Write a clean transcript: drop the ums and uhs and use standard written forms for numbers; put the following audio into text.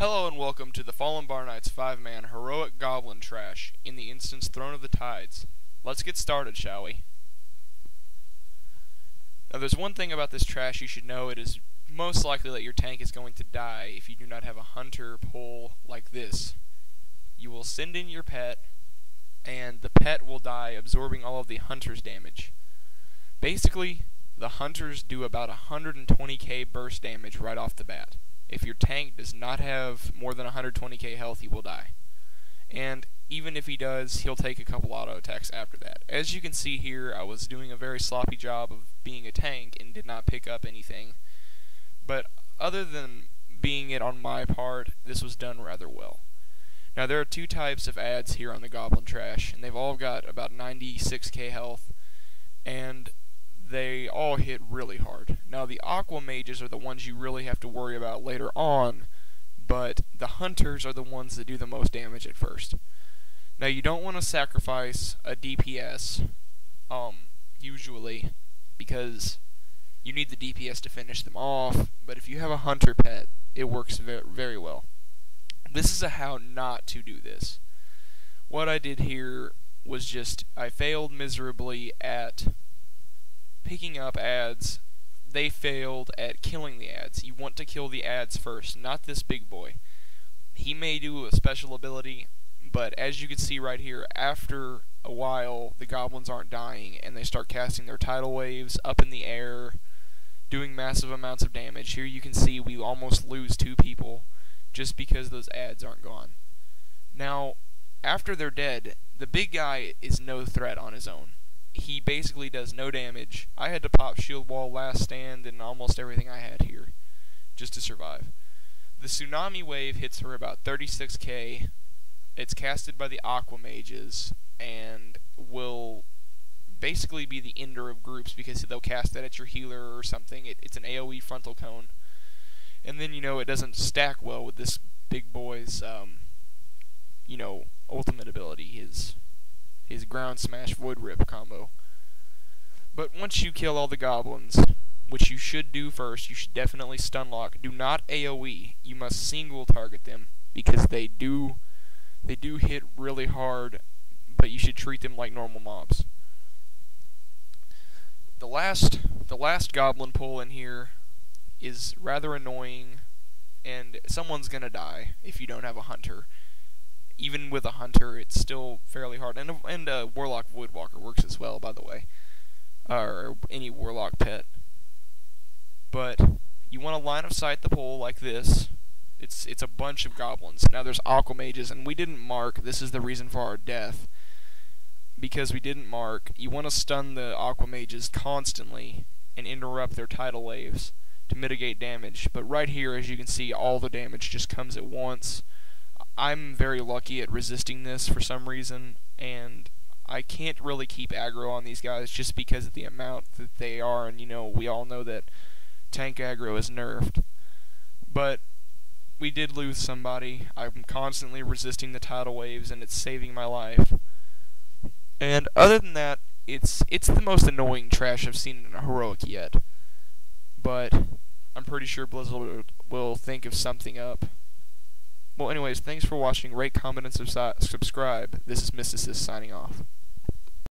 Hello and welcome to the Fallen Bar Knight's 5-man heroic Goblin trash in the instance Throne of the Tides. Let's get started, shall we? Now there's one thing about this trash you should know. It is most likely that your tank is going to die if you do not have a hunter pull like this. You will send in your pet, and the pet will die absorbing all of the hunter's damage. Basically, the hunters do about 120k burst damage right off the bat. If your tank does not have more than 120k health, he will die. And even if he does, he'll take a couple auto attacks after that. As you can see here, I was doing a very sloppy job of being a tank and did not pick up anything. But other than being it on my part, this was done rather well. Now there are two types of ads here on the Goblin trash, and they've all got about 96k health, and they all hit really hard. Now the Aqua Mages are the ones you really have to worry about later on, but the Hunters are the ones that do the most damage at first. Now you don't want to sacrifice a DPS, usually, because you need the DPS to finish them off, but if you have a Hunter pet, it works very well. This is a how not to do this. What I did here was just, I failed miserably at picking up ads. They failed at killing the ads. You want to kill the ads first, not this big boy. He may do a special ability, but as you can see right here, after a while the goblins aren't dying and they start casting their tidal waves up in the air, doing massive amounts of damage. Here you can see we almost lose 2 people just because those ads aren't gone. Now, after they're dead, the big guy is no threat on his own. He basically does no damage. I had to pop shield wall, last stand, and almost everything I had here just to survive. The tsunami wave hits for about 36k. It's casted by the Aqua Mages and will basically be the ender of groups because they'll cast that at your healer or something. It's an AoE frontal cone. And then, it doesn't stack well with this big boy's, ultimate ability, his ground smash void rip combo. But once you kill all the goblins, which you should do first, you should definitely stun lock. Do not AoE. You must single target them because they do hit really hard, but you should treat them like normal mobs. The last goblin pull in here is rather annoying, and someone's gonna die if you don't have a hunter. Even with a hunter, it's still fairly hard. And a Warlock Voidwalker works as well, by the way. Or any Warlock pet. But you want to line of sight the pole like this. It's a bunch of goblins. Now there's Aqua Mages, and we didn't mark. This is the reason for our death. Because we didn't mark, you want to stun the Aqua Mages constantly and interrupt their tidal waves to mitigate damage. But right here, as you can see, all the damage just comes at once. I'm very lucky at resisting this for some reason, and I can't really keep aggro on these guys just because of the amount that they are, and we all know that tank aggro is nerfed. But we did lose somebody. I'm constantly resisting the tidal waves, and it's saving my life. And other than that, it's the most annoying trash I've seen in a heroic yet. But I'm pretty sure Blizzard will think of something up. Well, anyways, thanks for watching. Rate, comment, and subscribe. This is Mystisis signing off.